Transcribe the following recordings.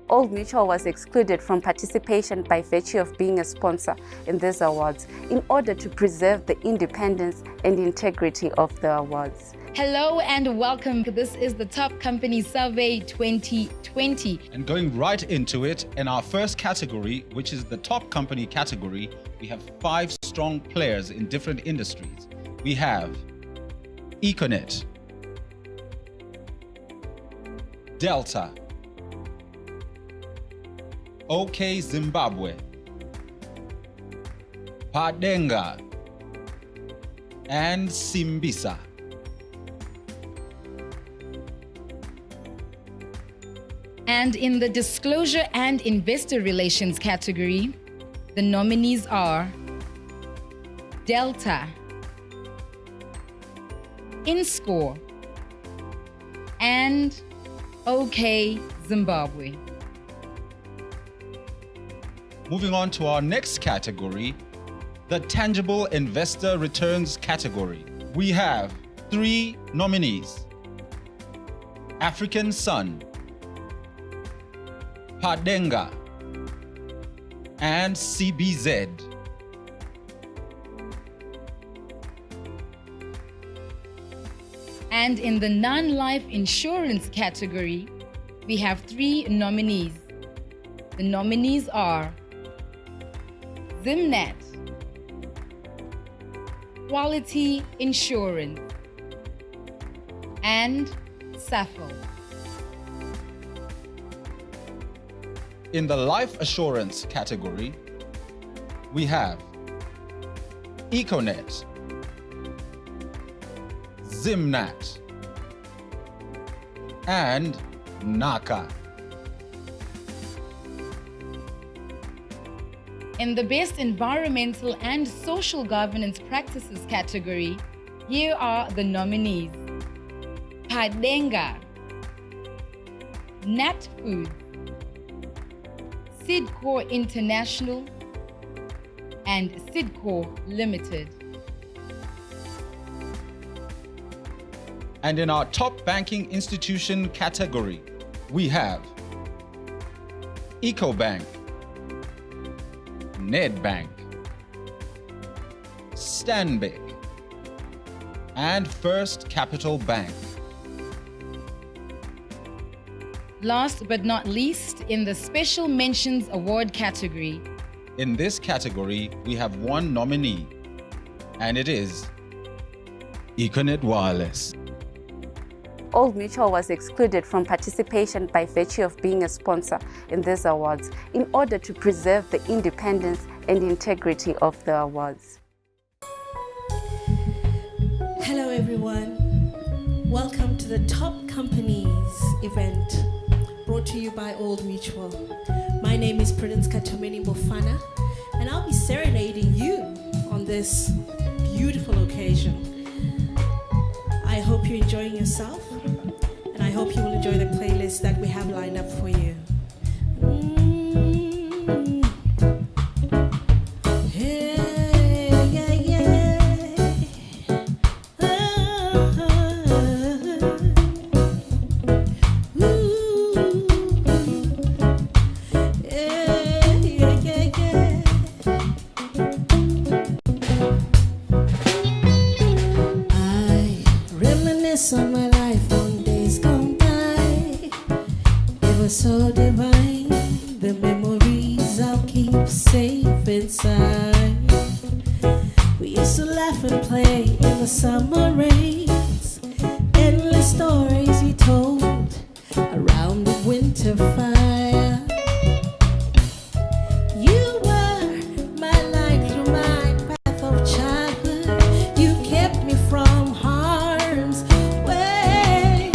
Old Mutual was excluded from participation by virtue of being a sponsor in these awards in order to preserve the independence and integrity of the awards. Hello and welcome. This is the Top Company Survey 2020. And going right into it, in our first category, which is the Top Company category, we have 5 strong players in different industries. We have Econet, Delta, OK Zimbabwe, Padenga, and Simbisa. And in the Disclosure and Investor Relations category, the nominees are Delta, InScore, and OK Zimbabwe. Moving on to our next category, the Tangible Investor Returns category. We have 3 nominees: African Sun, Padenga, and CBZ. And in the non-life insurance category, we have 3 nominees. The nominees are Zimnet, Quality Insurance, and Safo. In the life assurance category, we have Econet, Zimnat, and Naka. In the Best Environmental and Social Governance Practices category, here are the nominees: Padenga, Nat Foods, Sidco International, and Sidco Limited. And in our top banking institution category, we have EcoBank, Nedbank, Stanbic, and First Capital Bank. Last but not least, in the Special Mentions Award category. In this category, we have 1 nominee, and it is Econet Wireless. Old Mutual was excluded from participation by virtue of being a sponsor in these awards in order to preserve the independence and integrity of the awards. Hello everyone, welcome to the Top Companies event brought to you by Old Mutual. My name is Prudence Katumeni Bofana and I'll be serenading you on this beautiful occasion. I hope you're enjoying yourself and I hope you will enjoy the playlist that we have lined up for you. On my life on days gone by, it was so divine. The memories I'll keep safe inside. We used to laugh and play in the summer rains. Endless stories we told around the winter fire. You were my light through my path of childhood. You kept me from harm's way.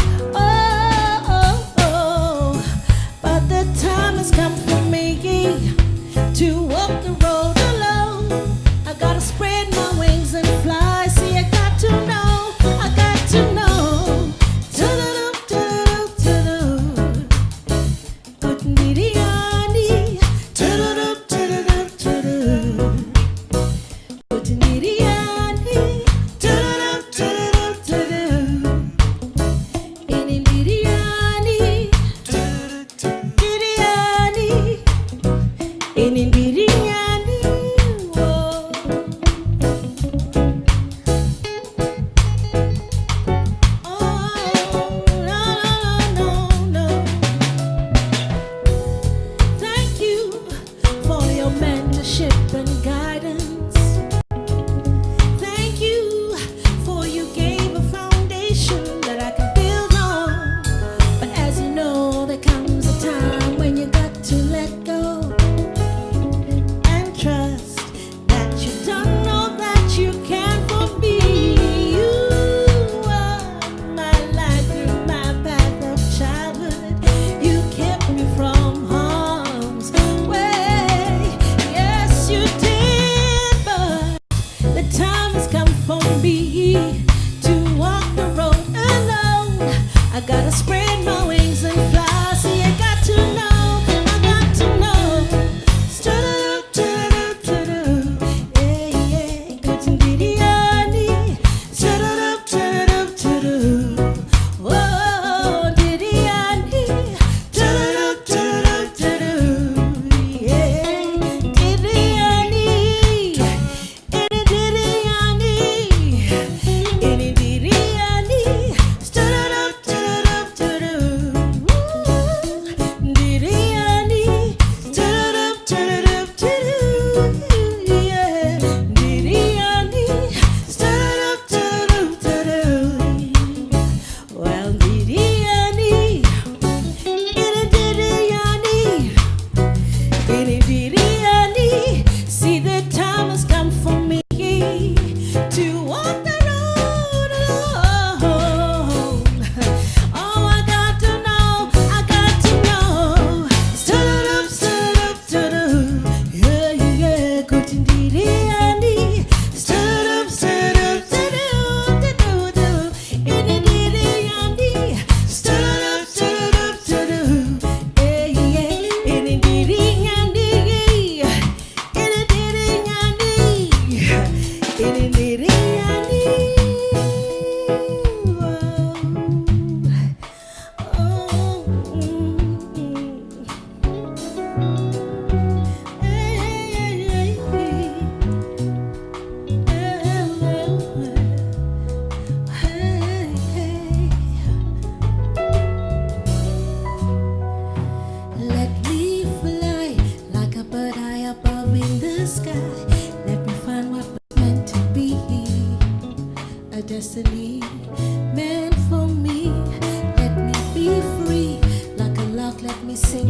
But the time has come for me to walk the road alone. I gotta spread my wings and fly. See, I got to know, I got to know.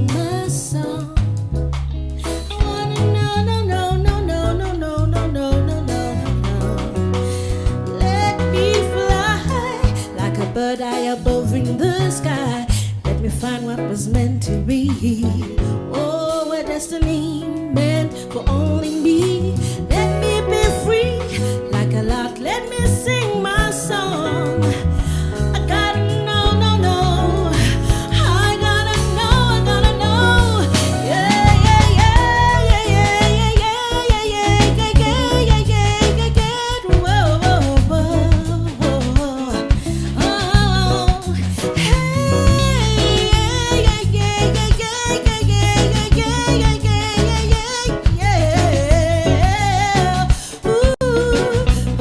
sing my song. I wanna know, no, no, no, no, no, no, no, no, no, no, no. Let me fly like a bird eye above in the sky. Let me find what was meant to be. Oh, a destiny meant for only me. Let me be free like a lark. Let me sing my song. I gotta know, no, no. I gotta know. Yeah, yeah, yeah, yeah, yeah, yeah, yeah, yeah, yeah, yeah, yeah, yeah, yeah. Whoa, whoa, whoa, whoa. Oh, hey, yeah, yeah, yeah, yeah, yeah, yeah, yeah, yeah, yeah, yeah. Ooh, ooh,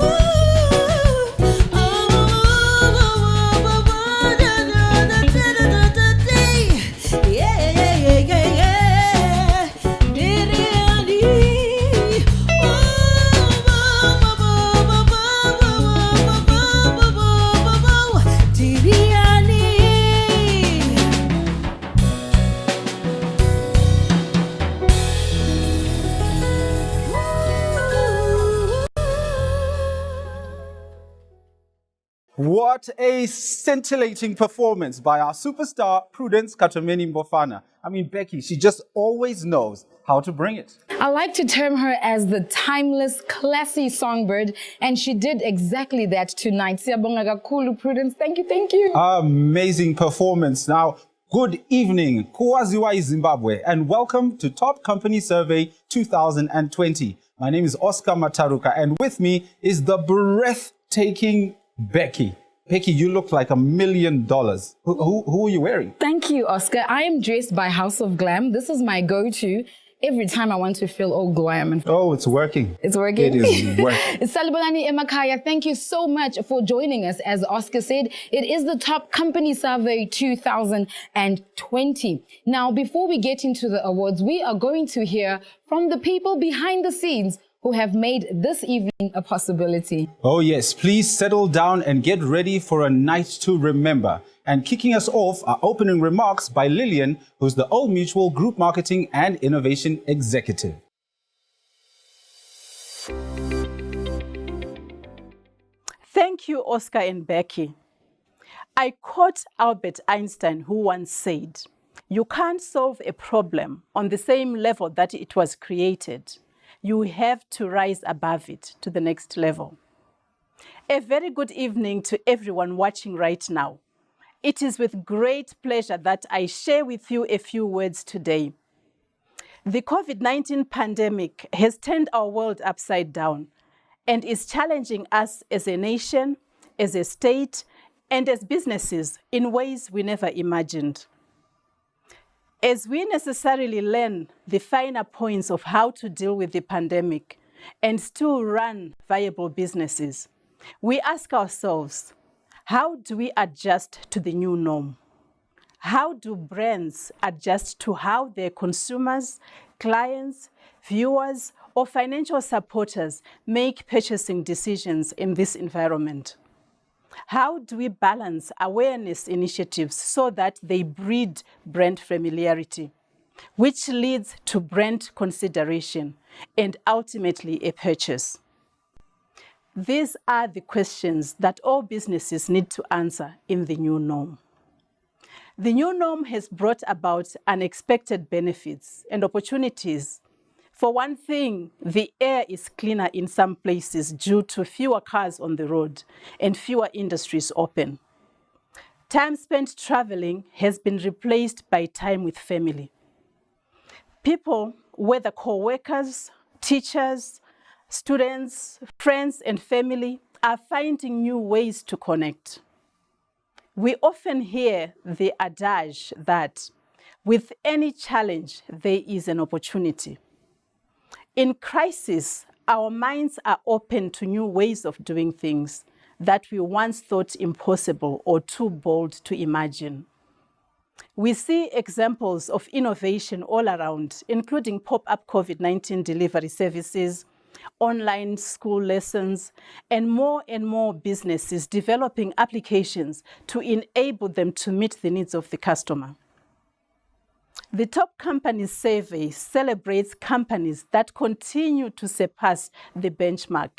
What a scintillating performance by our superstar, Prudence Katomeni Mbofana. I mean, Becky, she just always knows how to bring it. I like to term her as the timeless, classy songbird, and she did exactly that tonight. Siyabonga kakhulu, Prudence. Thank you. Amazing performance. Now, good evening, Kuwaziwa Zimbabwe, and welcome to Top Company Survey 2020. My name is Oscar Mataruka, and with me is the breathtaking Becky. Becky, you look like $1 million. Who are you wearing? Thank you, Oscar. I am dressed by House of Glam. This is my go-to every time I want to feel all glam. Oh, it's working. It's working? It is working. Salibonani Emakaya, thank you so much for joining us. As Oscar said, it is the Top Company Survey 2020. Now, before we get into the awards, we are going to hear from the people behind the scenes who have made this evening a possibility. Oh yes, please settle down and get ready for a night to remember. And kicking us off are opening remarks by Lillian, who's the Old Mutual Group Marketing and Innovation Executive. Thank you, Oscar and Becky. I quote Albert Einstein, who once said, "You can't solve a problem on the same level that it was created. You have to rise above it to the next level." A very good evening to everyone watching right now. It is with great pleasure that I share with you a few words today. The COVID-19 pandemic has turned our world upside down and is challenging us as a nation, as a state, and as businesses in ways we never imagined. As we necessarily learn the finer points of how to deal with the pandemic and still run viable businesses, we ask ourselves, how do we adjust to the new norm? How do brands adjust to how their consumers, clients, viewers, or financial supporters make purchasing decisions in this environment? How do we balance awareness initiatives so that they breed brand familiarity, which leads to brand consideration and ultimately a purchase? These are the questions that all businesses need to answer in the new norm. The new norm has brought about unexpected benefits and opportunities. For one thing, the air is cleaner in some places due to fewer cars on the road and fewer industries open. Time spent traveling has been replaced by time with family. People, whether co-workers, teachers, students, friends, and family, are finding new ways to connect. We often hear the adage that with any challenge, there is an opportunity. In crisis, our minds are open to new ways of doing things that we once thought impossible or too bold to imagine. We see examples of innovation all around, including pop-up COVID-19 delivery services, online school lessons, and more businesses developing applications to enable them to meet the needs of the customer. The Top Companies survey celebrates companies that continue to surpass the benchmark.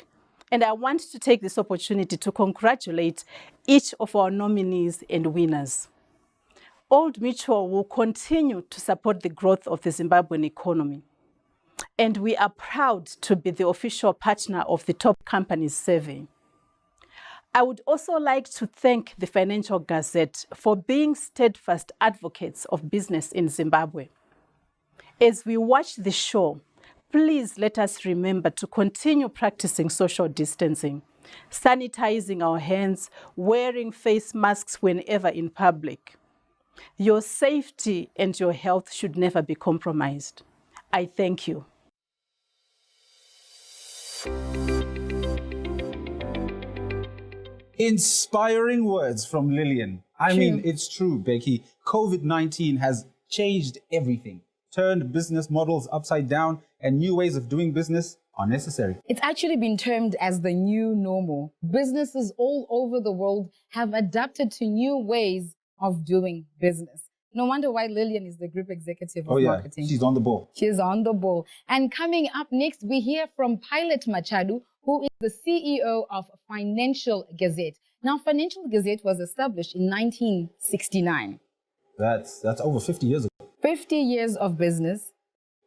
And I want to take this opportunity to congratulate each of our nominees and winners. Old Mutual will continue to support the growth of the Zimbabwean economy. And we are proud to be the official partner of the Top Companies survey. I would also like to thank the Financial Gazette for being steadfast advocates of business in Zimbabwe. As we watch the show, please let us remember to continue practicing social distancing, sanitizing our hands, wearing face masks whenever in public. Your safety and your health should never be compromised. I thank you. Inspiring words from Lillian. I mean, it's true, Becky. COVID-19 has changed everything, turned business models upside down, and new ways of doing business are necessary. It's actually been termed as the new normal. Businesses all over the world have adapted to new ways of doing business. No wonder why Lillian is the group executive of marketing. She's on the ball. She's on the ball. And coming up next, we hear from Pilot Machadu, who is the CEO of Financial Gazette. Now, Financial Gazette was established in 1969. That's over 50 years ago. 50 years of business.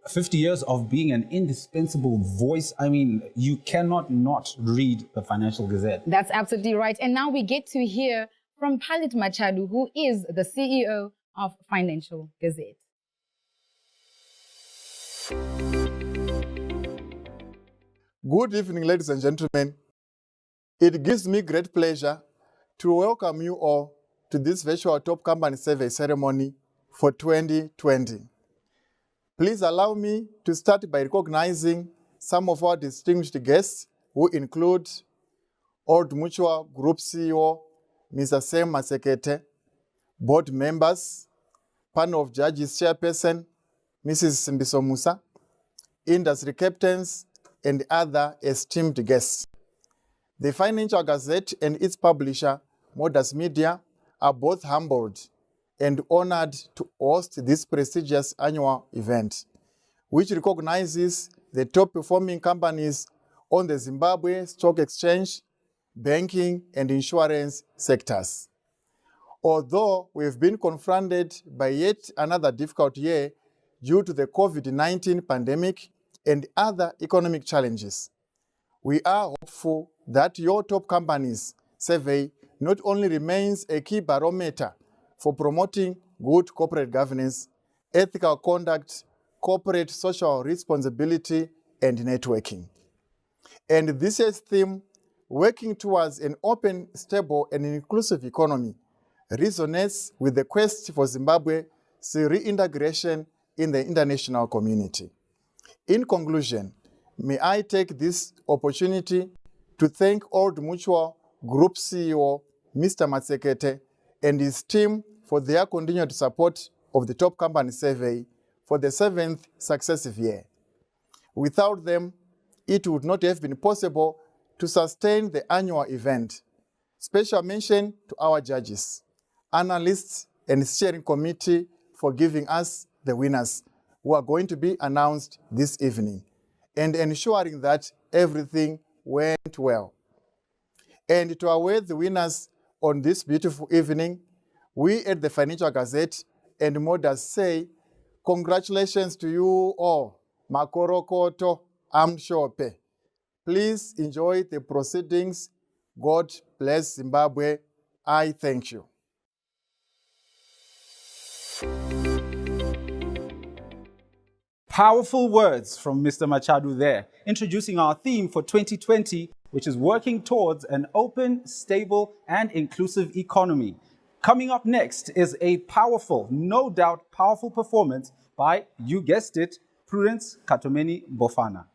50 years of being an indispensable voice. I mean, you cannot not read the Financial Gazette. That's absolutely right. And now we get to hear from Pilot Machadu, who is the CEO of Financial Gazette. Good evening, ladies and gentlemen. It gives me great pleasure to welcome you all to this virtual Top Company Survey ceremony for 2020. Please allow me to start by recognizing some of our distinguished guests, who include Old Mutual Group CEO, Mr. Sam Masekete, board members, panel of judges chairperson, Mrs. Simbiso Musa, industry captains, and other esteemed guests. The Financial Gazette and its publisher, Modus Media, are both humbled and honored to host this prestigious annual event, which recognizes the top performing companies on the Zimbabwe Stock Exchange, banking, and insurance sectors. Although we've been confronted by yet another difficult year due to the COVID-19 pandemic and other economic challenges, we are hopeful that your Top Companies survey not only remains a key barometer for promoting good corporate governance, ethical conduct, corporate social responsibility, and networking. And this year's theme, working towards an open, stable, and inclusive economy, resonates with the quest for Zimbabwe's reintegration in the international community. In conclusion, may I take this opportunity to thank Old Mutual Group CEO, Mr. Matsekete, and his team for their continued support of the Top Company Survey for the 7th successive year. Without them, it would not have been possible to sustain the annual event. Special mention to our judges, analysts, and steering committee for giving us the winners, who are going to be announced this evening, and ensuring that everything went well. And to award the winners on this beautiful evening, we at the Financial Gazette and Modus say, congratulations to you all. Makorokoto Amshope. Please enjoy the proceedings. God bless Zimbabwe. I thank you. Powerful words from Mr. Machadu there, introducing our theme for 2020, which is working towards an open, stable, and inclusive economy. Coming up next is a powerful, no doubt powerful performance by, you guessed it, Prudence Katomeni Bofana.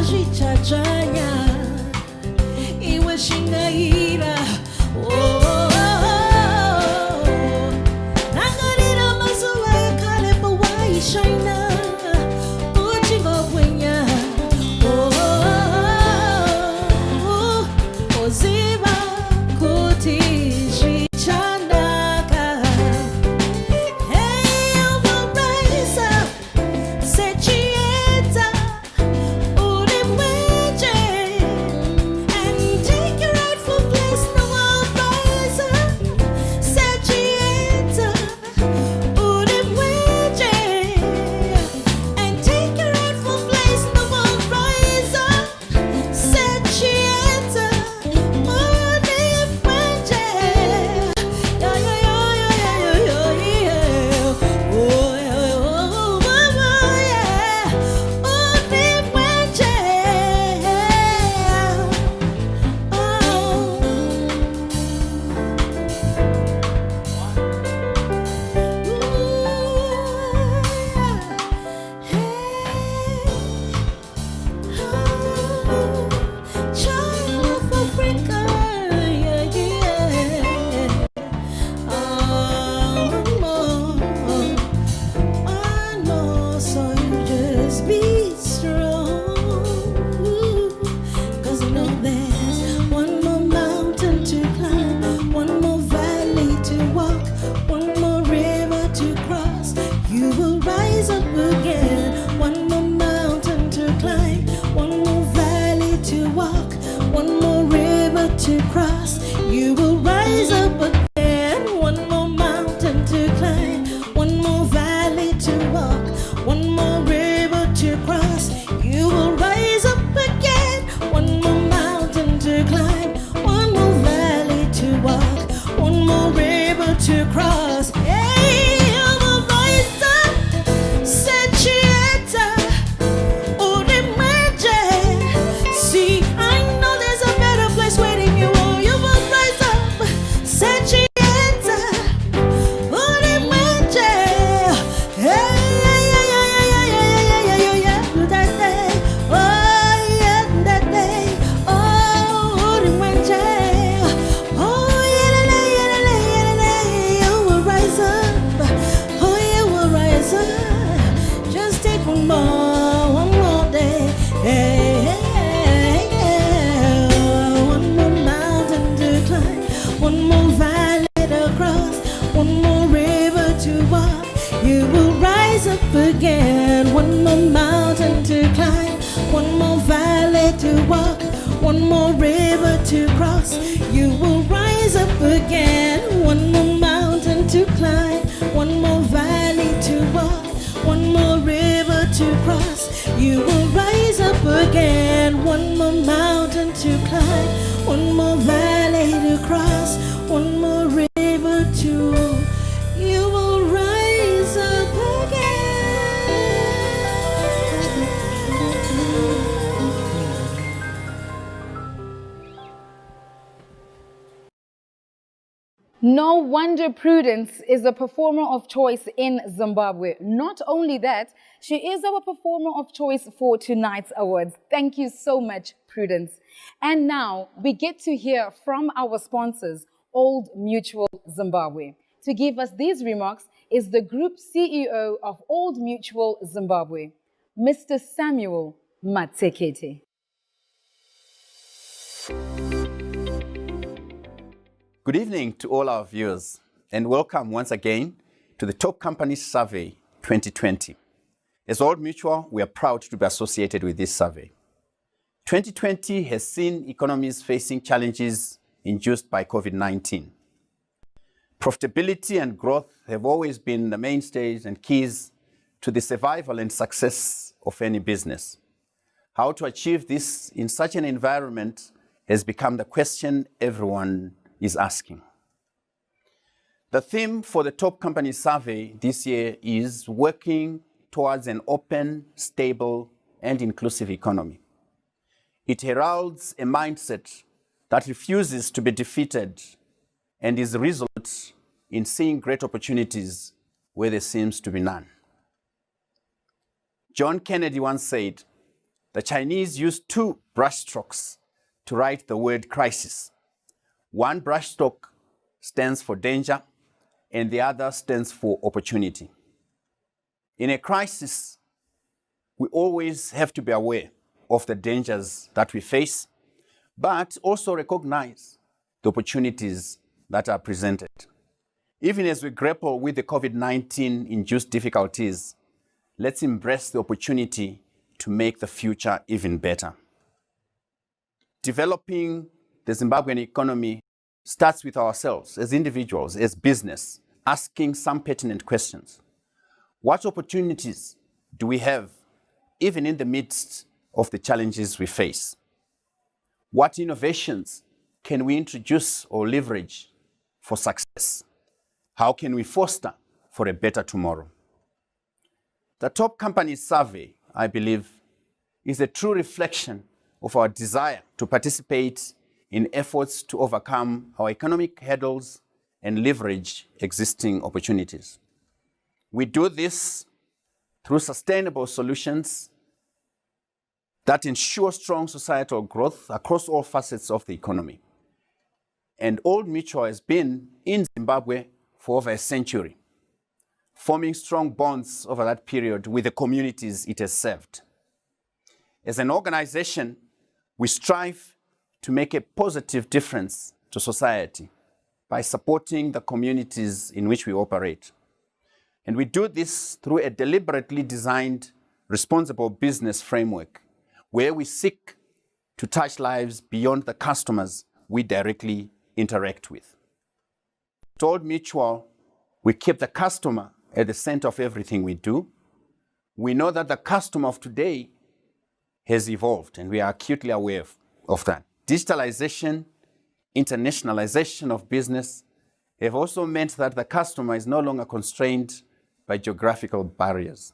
zvichadzvanya iwe shingaira. Rangarira mazuva ekare pawaishaina uchingobwinya. Oziva kuti zvichanaka. Hey, you will rise up, sechiedza uri mwenje, and take your rightful place. Now I'll rise up, sechiedza uri mwenje, and take your rightful place. Now I'll rise up, sechiedza uri mwenje. Yeah, yeah, yeah, yeah, yeah, yeah, yeah. Oh, yeah, oh, mama, yeah. Uri mwenje. Child of Africa, yeah, yeah. One more, so you just be strong. 'Cause I know there's one more mountain to climb, one more valley to walk, one more river to cross. You will rise up again. One more mountain to climb, one more valley to walk, one more river to cross. You will rise up again. One more mountain to climb, one more valley to walk, one more river to cross. You will rise up again. One more mountain to climb, one more valley to walk, one more river to cross. Hey, you will rise up, sechiedza uri mwenje. See, I know there's a better place waiting you. Oh, you will rise up, sechiedza uri mwenje. Hey, yeah, yeah, yeah, yeah, yeah, yeah, yeah, yeah, yeah, that day. Oh, yeah, that day. Oh, uri mwenje. Oh, yeah, la, yeah, la, yeah, la, you will rise up. Oh, you will rise up. Just take one more day. Hey, hey, hey. One more mountain to climb, one more valley to cross, one more river to walk. You will rise up again. One more mountain to climb, one more valley to walk, one more river to cross. You will rise up again. One more mountain to climb, one more valley to walk, one more river to cross. You will rise up again. One more mountain to climb, one more valley to cross, one more river to. You will rise up again. No wonder Prudence is a performer of choice in Zimbabwe. Not only that, she is our performer of choice for tonight's awards. Thank you so much, Prudence. And now we get to hear from our sponsors, Old Mutual Zimbabwe. To give us these remarks is the Group CEO of Old Mutual Zimbabwe, Mr. Samuel Matsekete. Good evening to all our viewers, and welcome once again to the Top Companies Survey 2020. As Old Mutual, we are proud to be associated with this survey. 2020 has seen economies facing challenges induced by COVID-19. Profitability and growth have always been the mainstays and keys to the survival and success of any business. How to achieve this in such an environment has become the question everyone is asking. The theme for the Top Companies Survey this year is working towards an open, stable, and inclusive economy. It heralds a mindset that refuses to be defeated and is resolute in seeing great opportunities where there seems to be none. John Kennedy once said, The Chinese used two brushstrokes to write the word crisis. One brushstroke stands for danger, and the other stands for opportunity. In a crisis, we always have to be aware of the dangers that we face, but also recognize the opportunities that are presented. Even as we grapple with the COVID-19 induced difficulties, let's embrace the opportunity to make the future even better. Developing the Zimbabwean economy starts with ourselves as individuals, as business, asking some pertinent questions. What opportunities do we have even in the midst of the challenges we face? What innovations can we introduce or leverage for success? How can we foster for a better tomorrow? The Top Companies Survey, I believe, is a true reflection of our desire to participate in efforts to overcome our economic hurdles and leverage existing opportunities. We do this through sustainable solutions that ensure strong societal growth across all facets of the economy. And Old Mutual has been in Zimbabwe for over a century, forming strong bonds over that period with the communities it has served. As an organization, we strive to make a positive difference to society by supporting the communities in which we operate. And we do this through a deliberately designed responsible business framework where we seek to touch lives beyond the customers we directly interact with. At Old Mutual, we keep the customer at the center of everything we do. We know that the customer of today has evolved, and we are acutely aware of that. Digitalization, internationalization of business have also meant that the customer is no longer constrained by geographical barriers.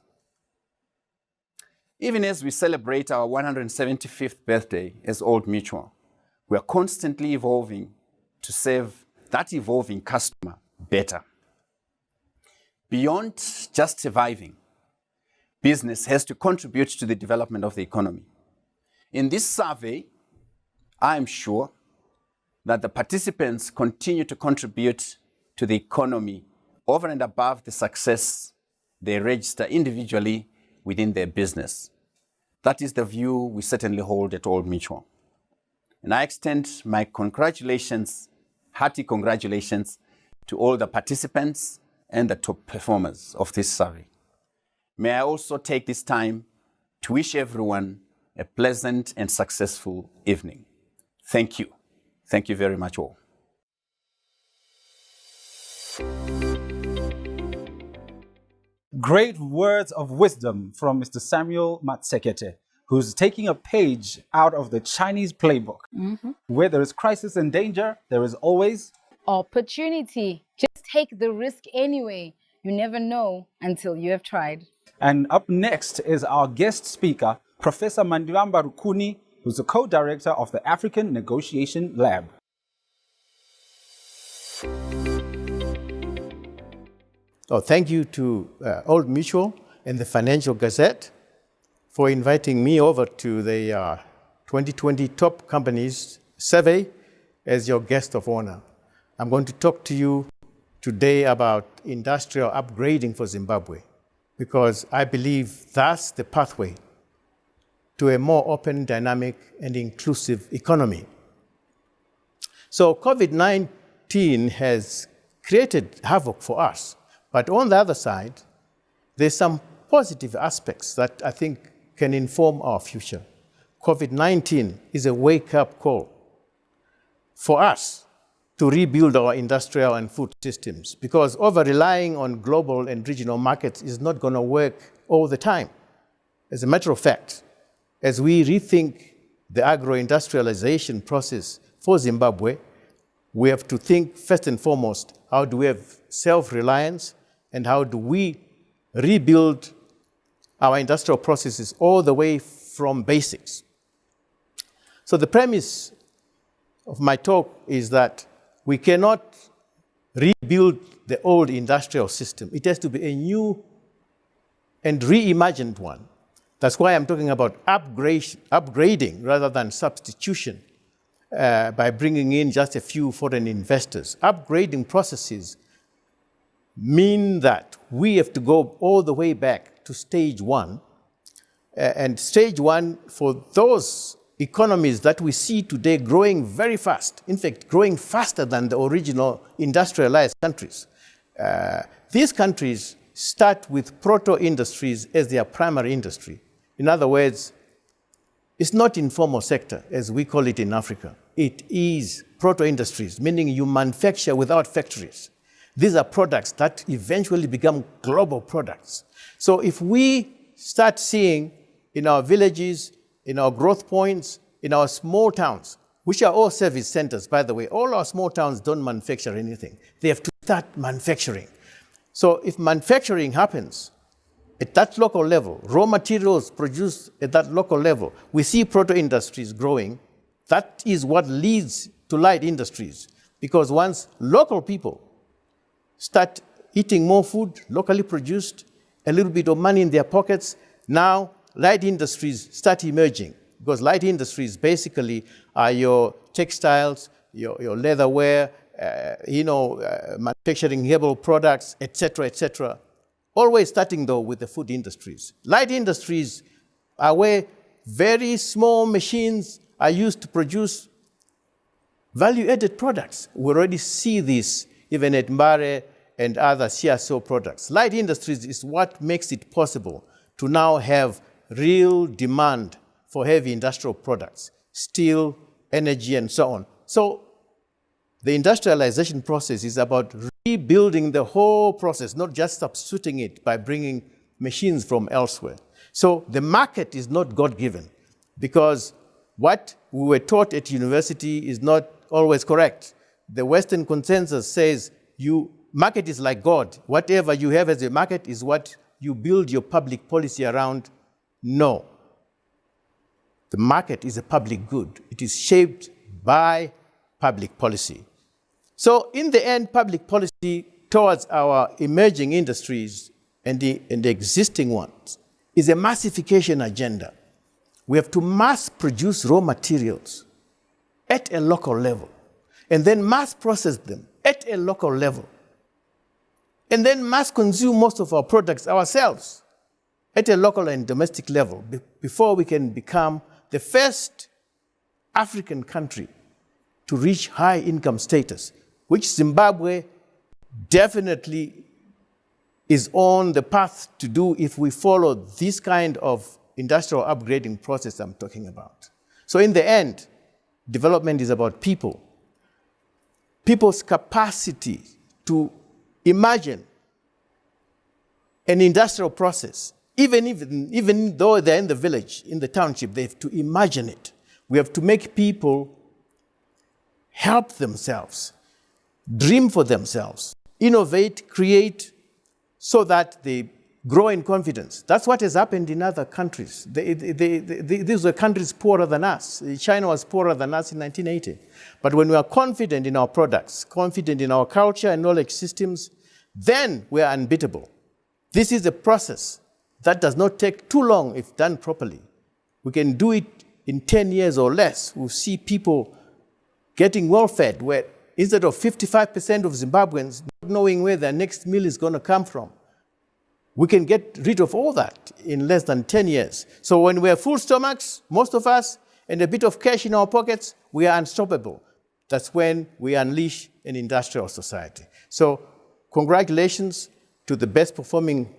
Even as we celebrate our 175th birthday as Old Mutual, we are constantly evolving to serve that evolving customer better. Beyond just surviving, business has to contribute to the development of the economy. In this survey, I am sure that the participants continue to contribute to the economy over and above the success they register individually within their business. That is the view we certainly hold at Old Mutual. And I extend my congratulations, hearty congratulations, to all the participants and the top performers of this survey. May I also take this time to wish everyone a pleasant and successful evening. Thank you. Thank you very much all. Great words of wisdom from Mr. Samuel Matsekete, who's taking a page out of the Chinese playbook. Where there is crisis and danger, there is always Opportunity. Just take the risk anyway. You never know until you have tried. And up next is our guest speaker, Professor Mandibamba Rukuni, who's the co-director of the African Negotiation Lab. Thank you to Old Mutual and the Financial Gazette for inviting me over to the 2020 Top Companies Survey as your guest of honor. I'm going to talk to you today about industrial upgrading for Zimbabwe, because I believe that's the pathway to a more open, dynamic, and inclusive economy. So COVID-19 has created havoc for us, but on the other side, there's some positive aspects that I think can inform our future. COVID-19 is a wake-up call for us to rebuild our industrial and food systems, because over-relying on global and regional markets is not going to work all the time. As a matter of fact, as we rethink the agro-industrialization process for Zimbabwe, we have to think first and foremost, how do we have self-reliance and how do we rebuild our industrial processes all the way from basics. So the premise of my talk is that we cannot rebuild the old industrial system. It has to be a new and reimagined one. That's why I'm talking about upgrading rather than substitution by bringing in just a few foreign investors. Upgrading processes mean that we have to go all the way back to stage one. And stage one, for those economies that we see today growing very fast, in fact, growing faster than the original industrialized countries. These countries start with proto-industries as their primary industry. In other words, it's not informal sector, as we call it in Africa. It is proto-industries, meaning you manufacture without factories. These are products that eventually become global products. So if we start seeing in our villages, in our growth points, in our small towns, which are all service centers, by the way, all our small towns don't manufacture anything. They have to start manufacturing. So if manufacturing happens at that local level, raw materials produced at that local level, we see proto-industries growing. That is what leads to light industries. Because once local people start eating more food, locally produced, a little bit of money in their pockets, now light industries start emerging. Because light industries basically are your textiles, your leatherware, manufacturing herbal products, etc., etc. Always starting, though, with the food industries. Light industries are where very small machines are used to produce value-added products. We already see this even at Mbare and other CSO products. Light industries is what makes it possible to now have real demand for heavy industrial products, steel, energy, and so on. So the industrialization process is about rebuilding the whole process, not just substituting it by bringing machines from elsewhere. So the market is not God-given, because what we were taught at university is not always correct. The Western consensus says market is like God. Whatever you have as a market is what you build your public policy around. No. The market is a public good. It is shaped by public policy. So in the end, public policy towards our emerging industries and the existing ones is a massification agenda. We have to mass produce raw materials at a local level, and then mass process them at a local level, and then mass consume most of our products ourselves at a local and domestic level before we can become the first African country to reach high income status, which Zimbabwe definitely is on the path to do if we follow this kind of industrial upgrading process I'm talking about. So in the end, development is about people. People's capacity to imagine an industrial process, even though they're in the village, in the township, they have to imagine it. We have to make people help themselves, dream for themselves, innovate, create, so that they grow in confidence. That's what has happened in other countries. These were countries poorer than us. China was poorer than us in 1980. But when we are confident in our products, confident in our culture and knowledge systems, then we are unbeatable. This is a process that does not take too long if done properly. We can do it in 10 years or less. We'll see people getting well-fed, where instead of 55% of Zimbabweans not knowing where their next meal is going to come from, we can get rid of all that in less than 10 years. So when we have full stomachs, most of us, and a bit of cash in our pockets, we are unstoppable. That's when we unleash an industrial society. So congratulations to the best performing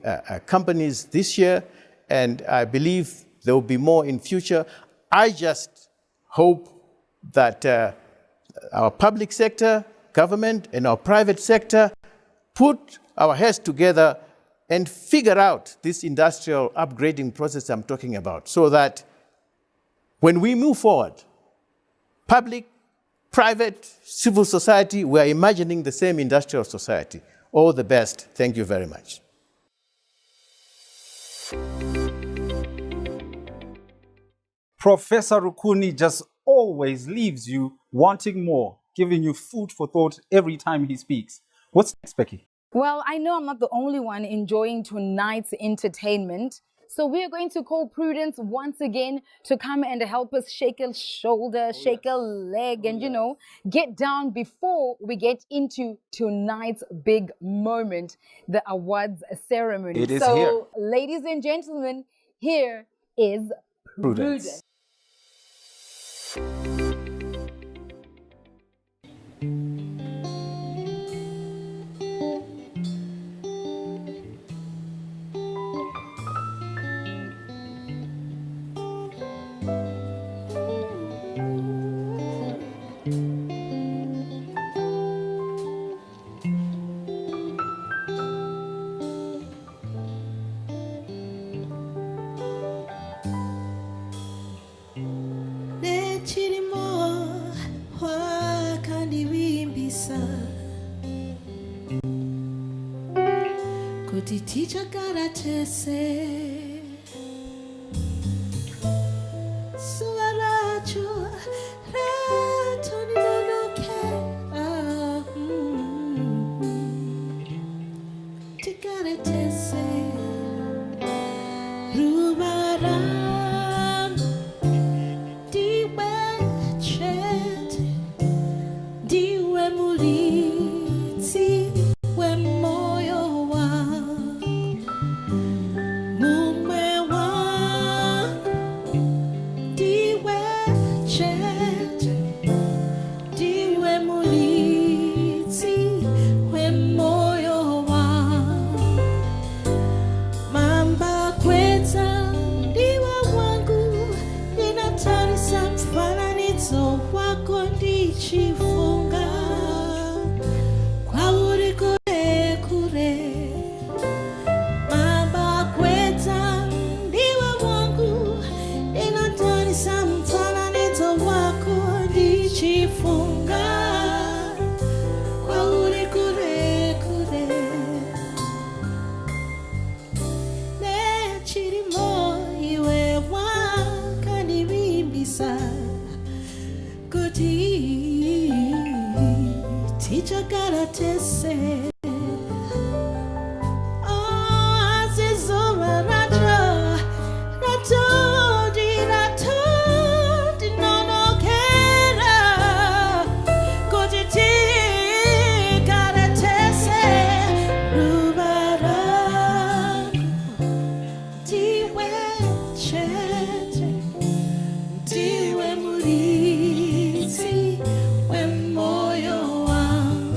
companies this year, and I believe there will be more in future. I just hope that our public sector, government, and our private sector put our heads together and figure out this industrial upgrading process I'm talking about, so that when we move forward, public, private, civil society, we're imagining the same industrial society. All the best. Thank you very much. Professor Rukuni just always leaves you wanting more, giving you food for thought every time he speaks. What's next, Becky? Well, I know I'm not the only one enjoying tonight's entertainment. So we are going to call Prudence once again to come and help us shake a shoulder, shake a leg, and, you know, get down before we get into tonight's big moment, the awards ceremony. It is so, here. ladies and gentlemen, here is Prudence. Nechirimo wakandivimbisa kuti tichakaratese suva racho ratoninonoke tikaratese ruva rangu ndiwe chete ndiwe muridzi wemoyo wangu mume wangu ndiwe chete ndiwe muridzi wemoyo wangu mamba kweta ndiwe wangu ninatarisa mfananidzo wako ndichifunga kwauri kure kure mamba kweta ndiwe wangu ninatarisa mfananidzo wako ndichifunga kwauri kure kure nechirimo iwe wakandivimbisa kuti tichakaratese azizuva racho ratondinonokera kuti tikaratese ruva rangu ndiwe chete ndiwe muridzi wemoyo wangu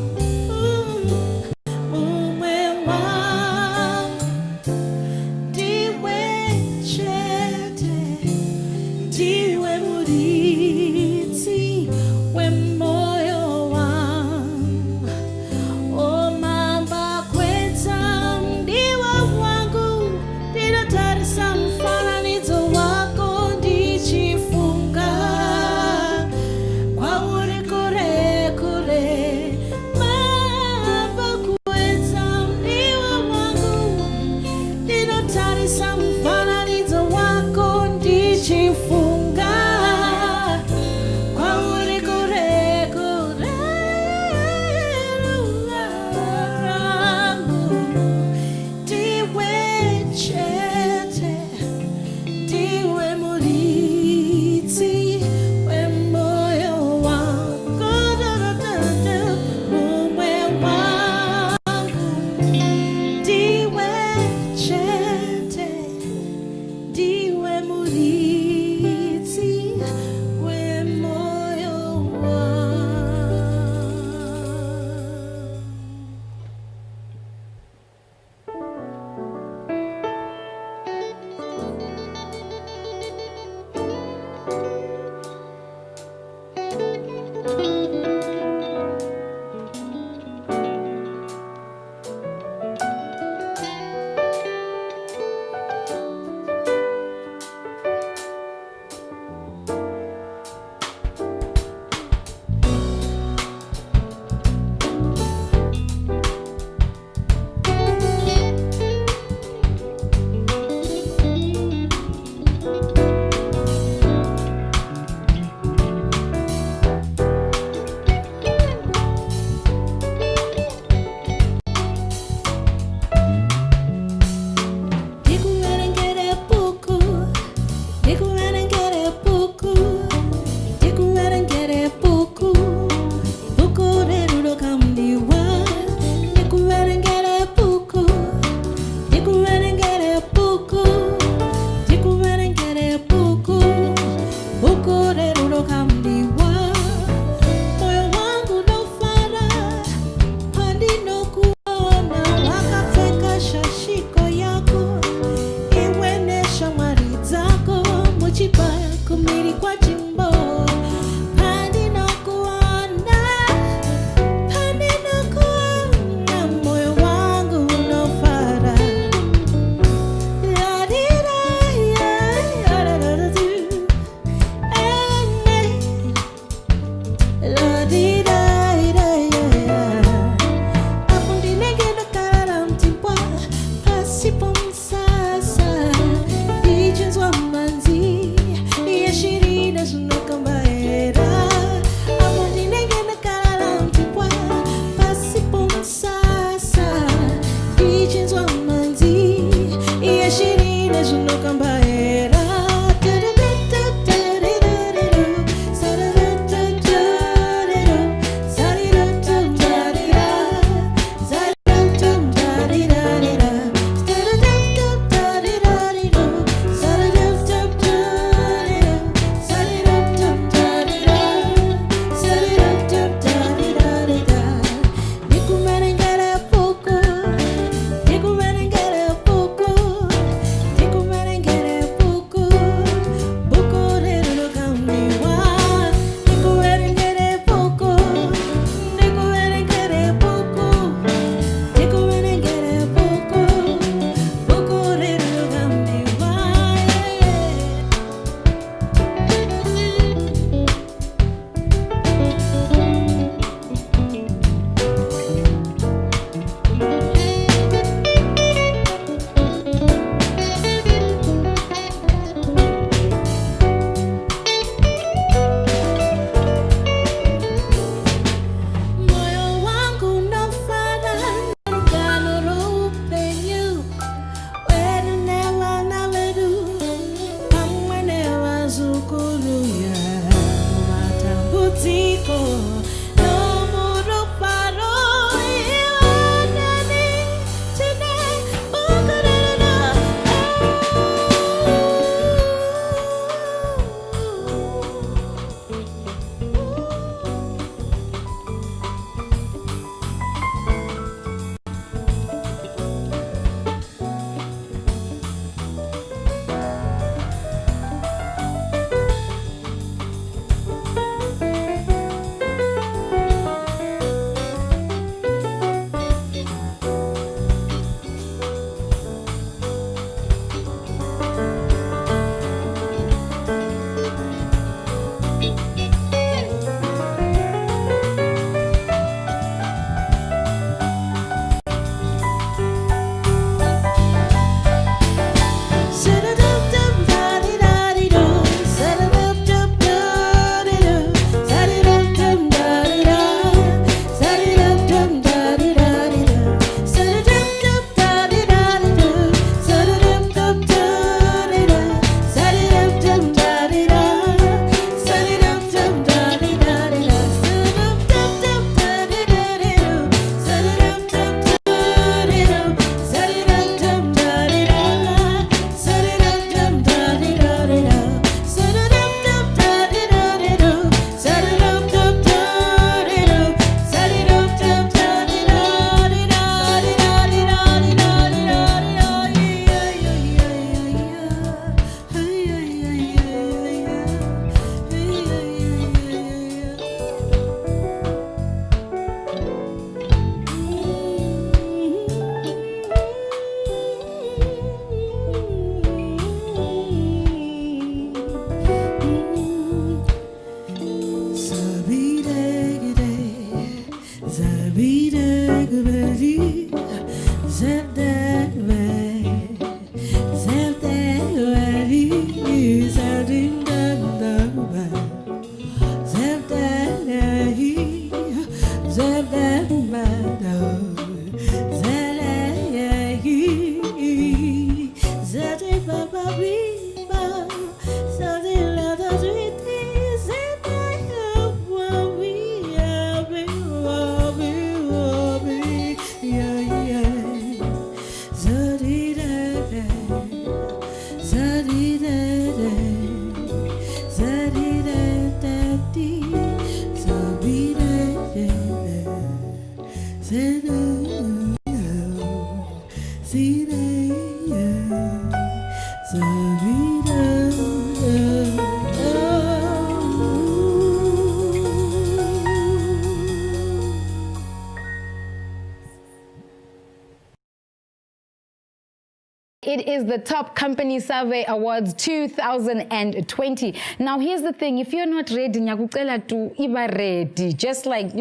it is the Top Company Survey Awards 2020. Now, here's the thing. If you're not ready, nyakucela to iba ready. Just like,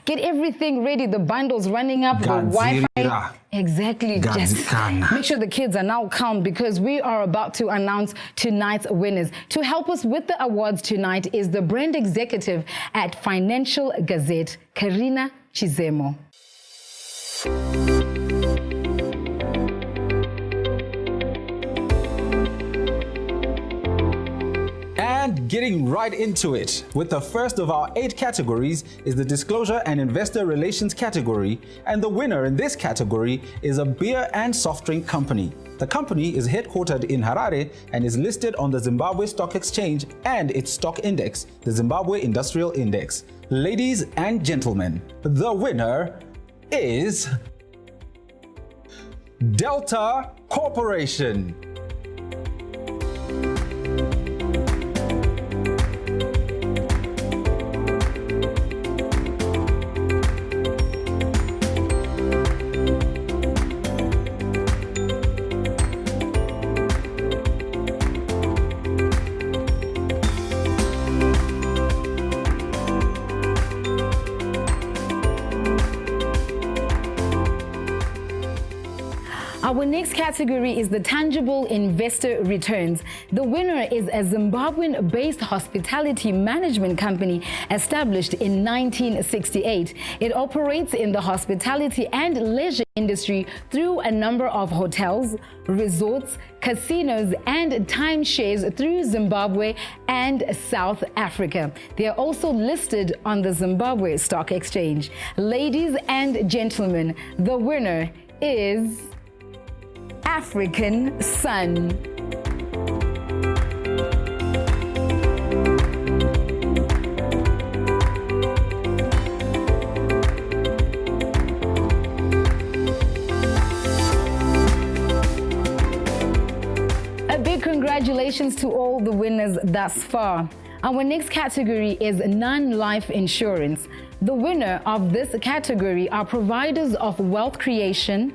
get everything ready. The bundles running up, the Wi-Fi. Exactly. Just make sure the kids are now calm because we are about to announce tonight's winners. To help us with the awards tonight is the brand executive at Financial Gazette, Karina Chizemo. And getting right into it, with the first of our 8 categories is the Disclosure and Investor Relations category, and the winner in this category is a beer and soft drink company. The company is headquartered in Harare and is listed on the Zimbabwe Stock Exchange and its stock index, the Zimbabwe Industrial Index. Ladies and gentlemen, the winner is Delta Corporation. Our next category is the tangible investor returns. The winner is a Zimbabwean-based hospitality management company established in 1968. It operates in the hospitality and leisure industry through a number of hotels, resorts, casinos, and timeshares through Zimbabwe and South Africa. They are also listed on the Zimbabwe Stock Exchange. Ladies and gentlemen, the winner is African Sun. A big congratulations to all the winners thus far. Our next category is non-life insurance. The winner of this category are providers of wealth creation,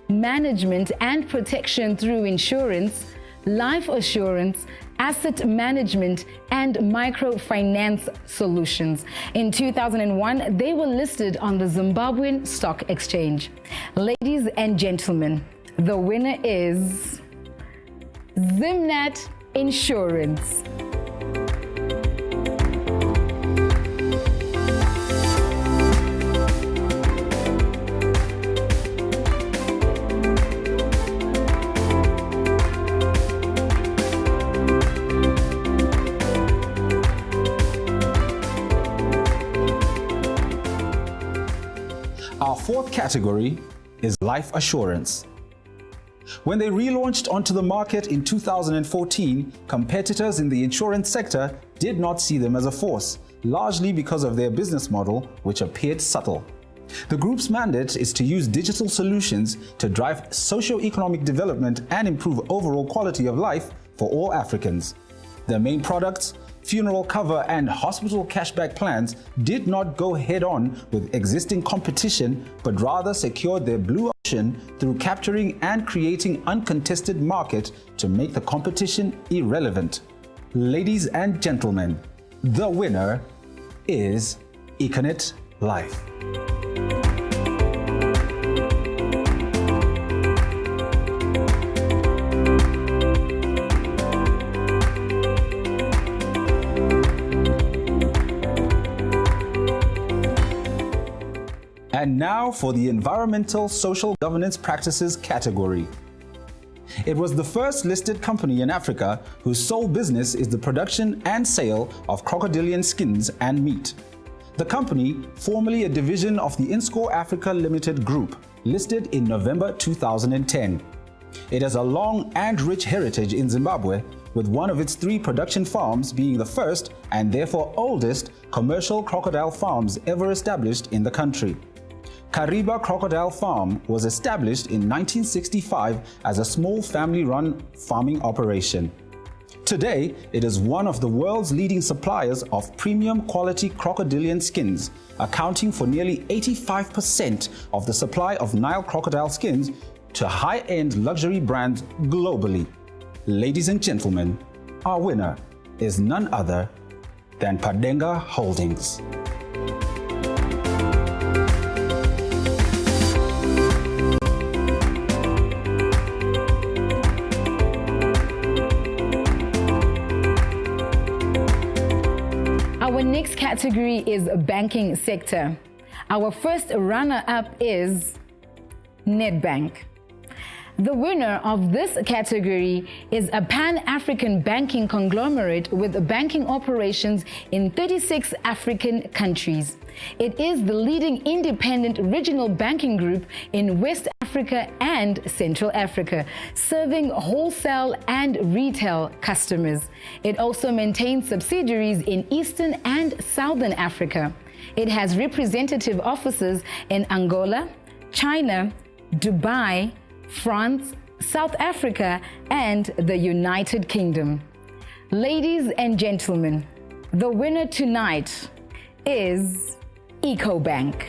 management and protection through insurance, life assurance, asset management, and microfinance solutions. In 2001, they were listed on the Zimbabwean Stock Exchange. Ladies and gentlemen, the winner is Zimnat Insurance. Our fourth category is life assurance. When they relaunched onto the market in 2014, competitors in the insurance sector did not see them as a force, largely because of their business model, which appeared subtle. The group's mandate is to use digital solutions to drive socio-economic development and improve overall quality of life for all Africans. Their main products, funeral cover and hospital cashback plans, did not go head-on with existing competition, but rather secured their blue ocean through capturing and creating uncontested market to make the competition irrelevant. Ladies and gentlemen, the winner is Econet Life. And now for the Environmental Social Governance Practices category. It was the first listed company in Africa whose sole business is the production and sale of crocodilian skins and meat. The company, formerly a division of the Inscore Africa Limited Group, listed in November 2010. It has a long and rich heritage in Zimbabwe, with one of its 3 production farms being the first and therefore oldest commercial crocodile farms ever established in the country. Kariba Crocodile Farm was established in 1965 as a small family-run farming operation. Today, it is one of the world's leading suppliers of premium quality crocodilian skins, accounting for nearly 85% of the supply of Nile crocodile skins to high-end luxury brands globally. Ladies and gentlemen, our winner is none other than Padenga Holdings. Our next category is banking sector. Our first runner-up is Nedbank. The winner of this category is a Pan-African banking conglomerate with banking operations in 36 African countries. It is the leading independent regional banking group in West Africa and Central Africa, serving wholesale and retail customers. It also maintains subsidiaries in Eastern and Southern Africa. It has representative offices in Angola, China, Dubai, France, South Africa, and the United Kingdom. Ladies and gentlemen, the winner tonight is EcoBank.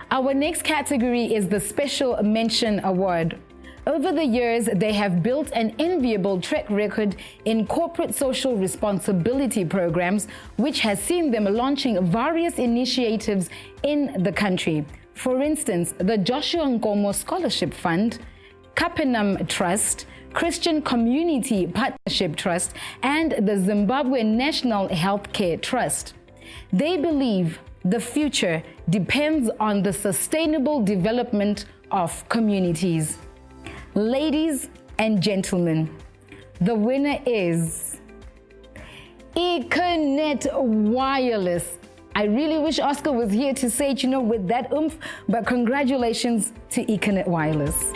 Our next category is the Special Mention Award. Over the years, they have built an enviable track record in corporate social responsibility programs, which has seen them launching various initiatives in the country. For instance, the Joshua Nkomo Scholarship Fund, Capenham Trust, Christian Community Partnership Trust, and the Zimbabwe National Healthcare Trust. They believe the future depends on the sustainable development of communities. Ladies and gentlemen, the winner is Econet Wireless. I really wish Oscar was here to say it, with that oomph, but congratulations to Econet Wireless.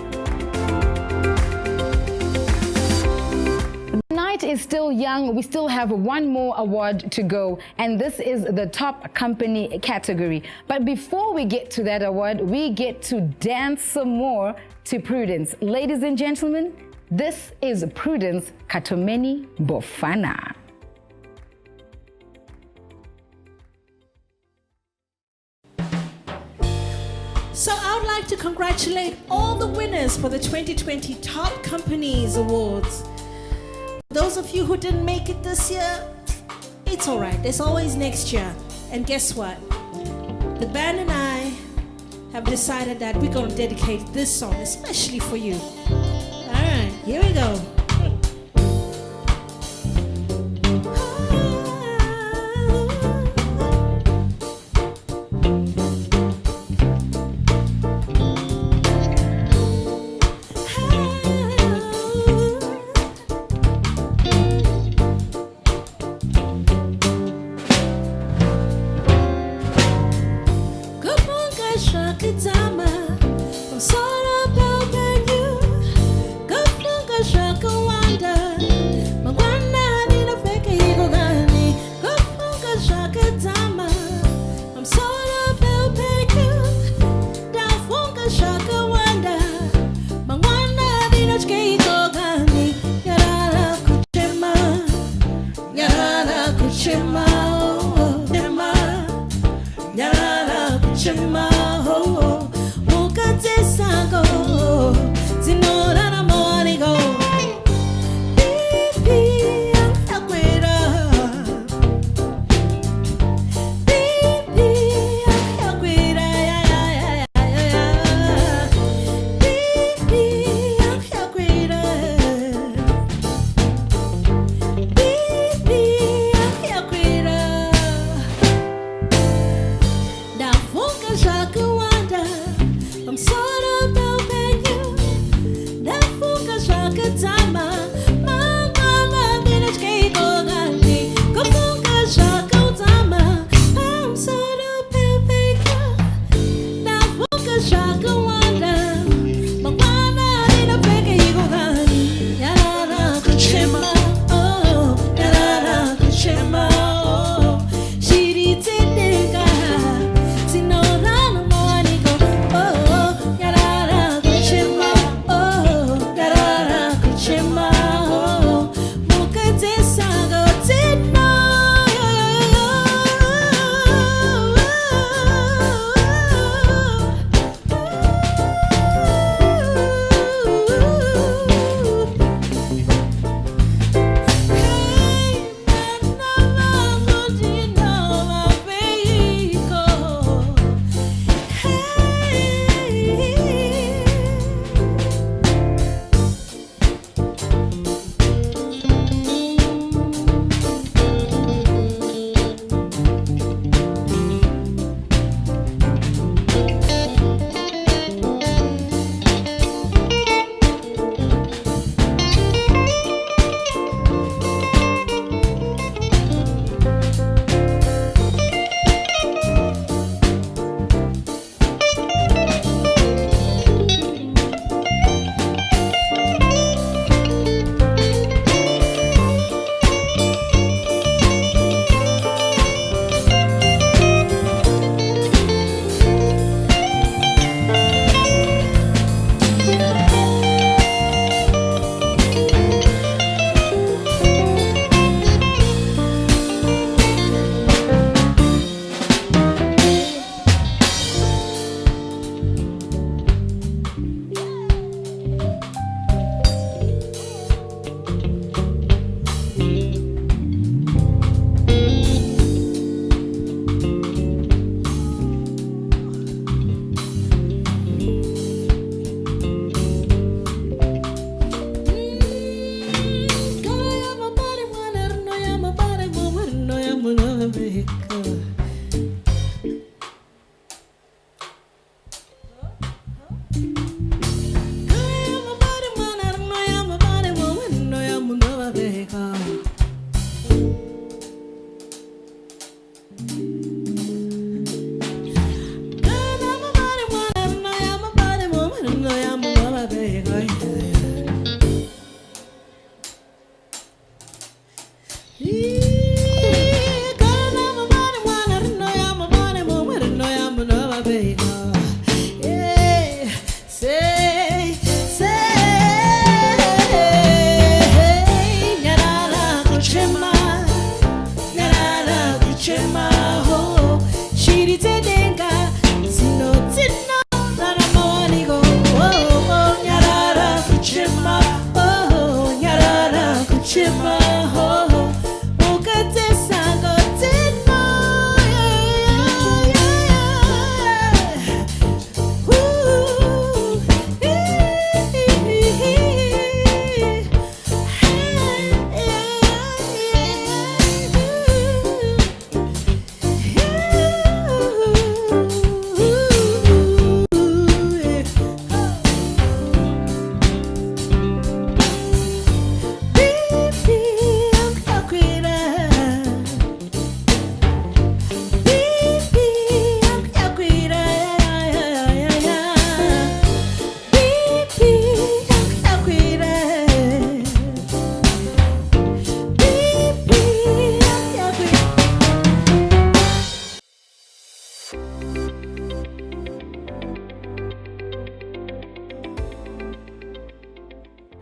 The night is still young. We still have one more award to go, and this is the top company category. But before we get to that award, we get to dance some more to Prudence. Ladies and gentlemen, this is Prudence Katomeni Bofana. So I would like to congratulate all the winners for the 2020 Top Companies Awards. Those of you who didn't make it this year, it's all right. There's always next year. And guess what? The band and I have decided that we're going to dedicate this song especially for you. All right, here we go.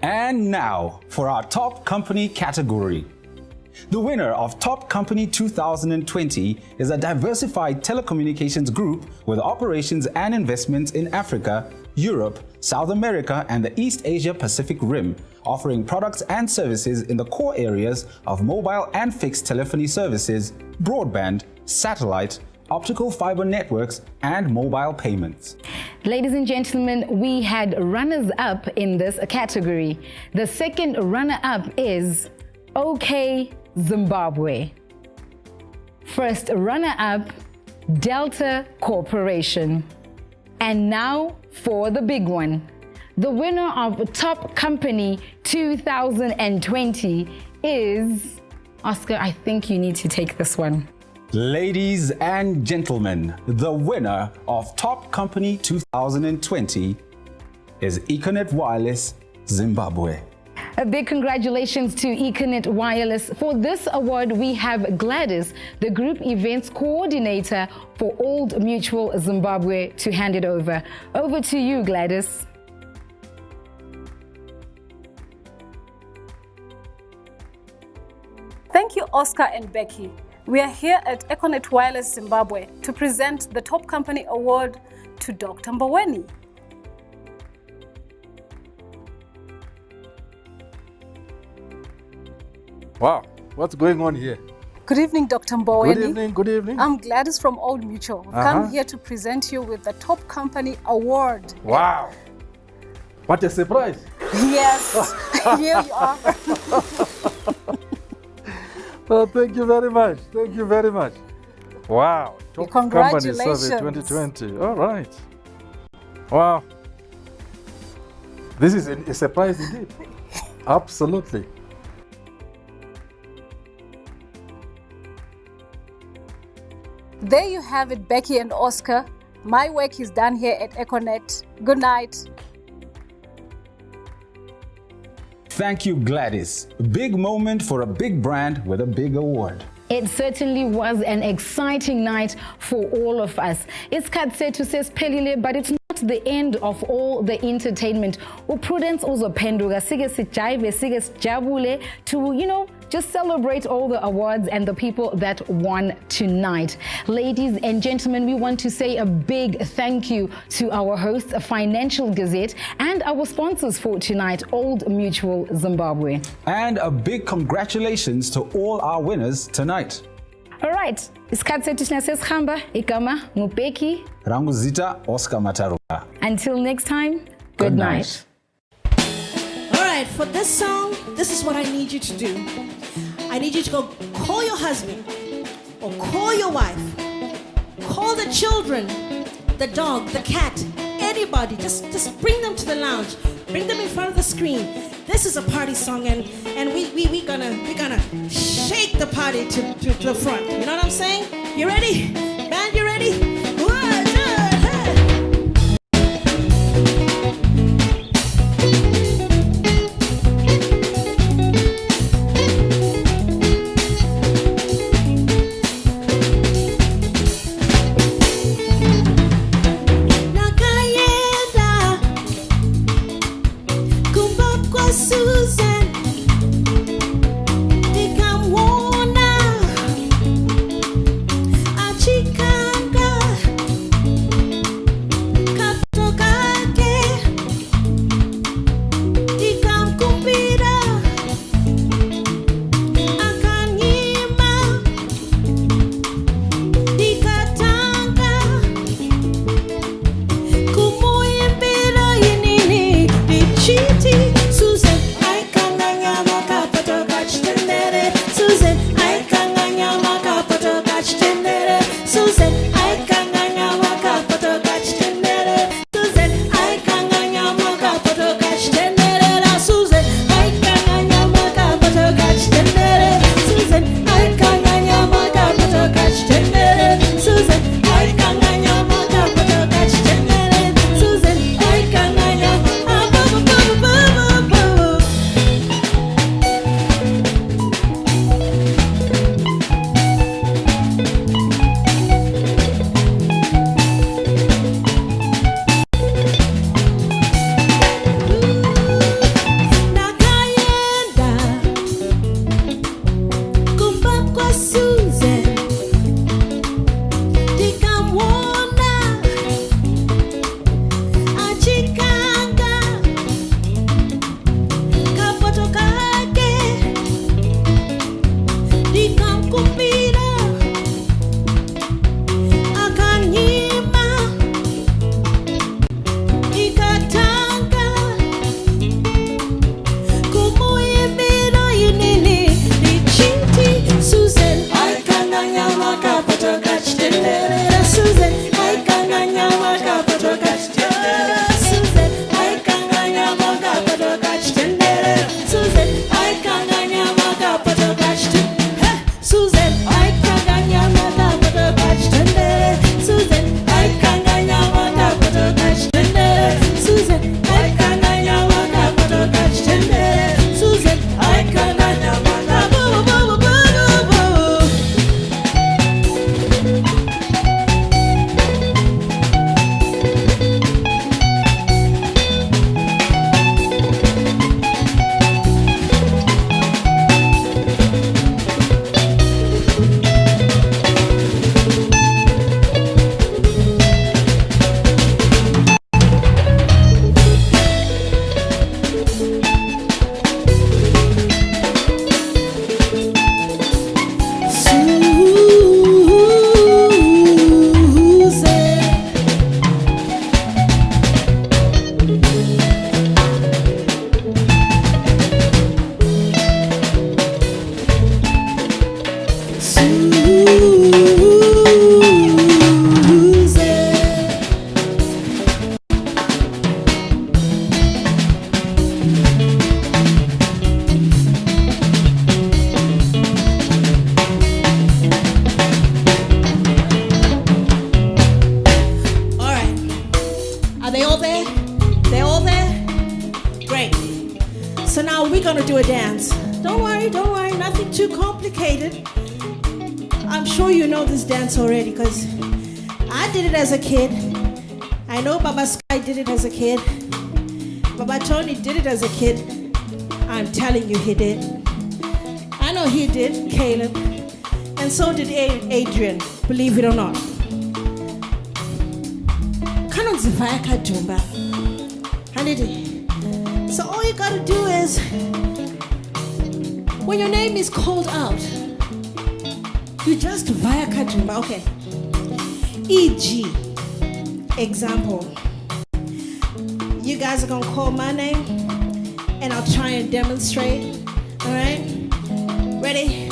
And now for our Top Company category. The winner of Top Company 2020 is a diversified telecommunications group with operations and investments in Africa, Europe, South America, and the East Asia Pacific Rim, offering products and services in the core areas of mobile and fixed telephony services, broadband, satellite, optical fiber networks, and mobile payments. Ladies and gentlemen, we had runners-up in this category. The second runner-up is OK Zimbabwe. First runner-up, Delta Corporation. And now for the big one. The winner of Top Company 2020 is... Oscar, I think you need to take this one. Ladies and gentlemen, the winner of Top Company 2020 is Econet Wireless Zimbabwe. A big congratulations to Econet Wireless. For this award, we have Gladys, the Group Events Coordinator for Old Mutual Zimbabwe, to hand it over. Over to you, Gladys. Thank you, Oscar and Becky. We are here at Econet Wireless Zimbabwe to present the Top Company Award to Dr. Mboweni. Wow, what's going on here? Good evening, Dr. Mboweni. Good evening, good evening. I'm Gladys from Old Mutual. We've come here to present you with the Top Company Award. Wow, what a surprise. Yes, here you are. Well, thank you very much. Thank you very much. Wow. Top Company Survey 2020. All right. Wow. This is a surprise indeed. Absolutely. There you have it, Becky and Oscar. My work is done here at Econet. Good night. Thank you, Gladys. Big moment for a big brand with a big award. It certainly was an exciting night for all of us. It's Gazette says pelile, but it's not the end of all the entertainment. Prudence also penduga sige sijive sige sijabule to just celebrate all the awards and the people that won tonight. Ladies and gentlemen, we want to say a big thank you to our hosts, Financial Gazette, and our sponsors for tonight, Old Mutual Zimbabwe. And a big congratulations to all our winners tonight. All right, isikhathi sethu siyasesikhamba igama ngubeki rangu zita Oscar Mataruka. Until next time, good night. All right, for this song, this is what I need you to do. I need you to go call your husband or call your wife, call the children, the dog, the cat, anybody, just bring them to the lounge. Bring them in front of the screen. This is a party song, and we gonna shake the party to the front. You know what I'm saying? You ready? Band, you ready? 1, 2, hey. Susan, nikamwona achikanga katokake, nikamkumbira akanyima, nikatanga kumuimbira inini nichiti. Susan, I kanganya makapato kachdendere. Susan, I kanganya makapato kachdendere. Susan, I kanganya makapato kachdendere. Susan, I kanganya makapato kachdendere. Susan, I kanganya makapato kachdendere. Susan, I kanganya makapato kachdendere. Susan, I kanganya makapato kachdendere. Susan, I kanganya Nakayenda kumba kwa Susan, nikamwona achikanga kapoto kake, nikamkumbira akanyima, nikatanga kumuimbira inini nichiti. Susan, I kanganya makapato kachdendere. Susan, I kanganya makapato kachdendere. Susan, I kanganya makapato kachdendere. Susan, I kanganya makapato kachdendere. Susan, I kanganya makapato kachdendere. Susan, I kanganya makapato kachdendere. Susan, I kanganya makapato kachdendere. Susan, I kanganya makapato. All right. Are they all there? They all there? Great. So now we're gonna do a dance. Don't worry, nothing too complicated. I'm sure you know this dance already because I did it as a kid. I know Baba Sky did it as a kid. Baba Tony did it as a kid. I'm telling you he did. I know he did, Caleb. And so did Adrian, believe it or not. Kanonzivaya kadumba. So all you gotta do is, when your name is called out, you just via kadumba. Okay. E.g. example. You guys are gonna call my name and I'll try and demonstrate. All right? Ready?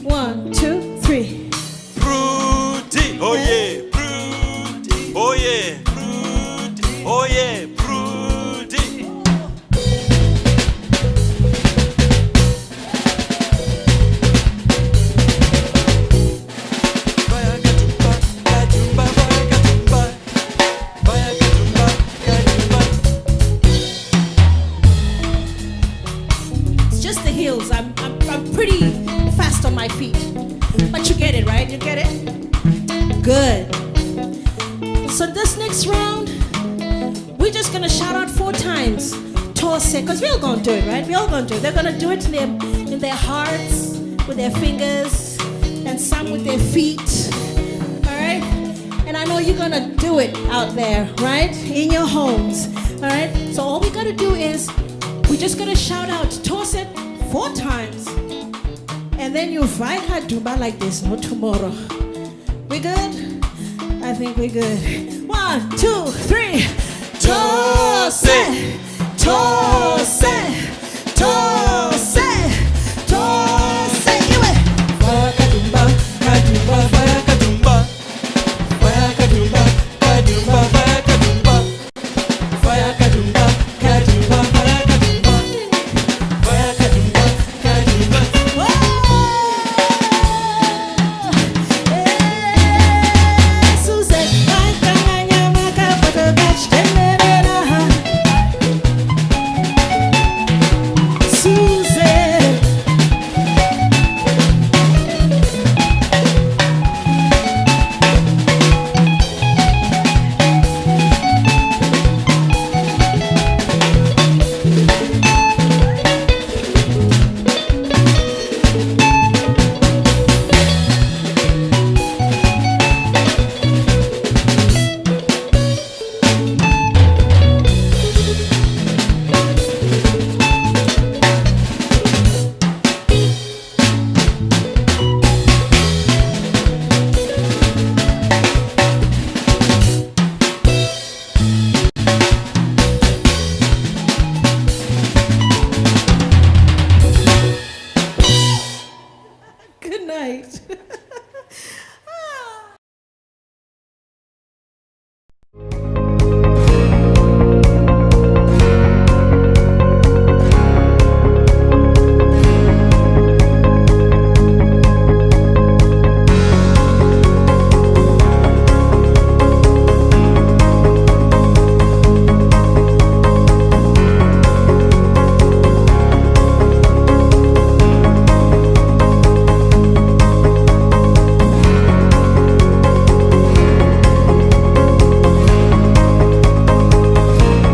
1, 2, 3. Prudy, oh yeah, Prudy, oh yeah, Prudy, oh just gonna shout out 4 times. Toss it, because we're all gonna do it, right? We're all gonna do it. They're gonna do it in their hearts, with their fingers, and some with their feet. All right? And I know you're gonna do it out there, right? In your homes. All right? So all we gotta do is we're just gonna shout out, toss it 4 times. And then you vibe Dumba like this, no tomorrow. We good? I think we're good. 1, 2, 3. Toss it, toss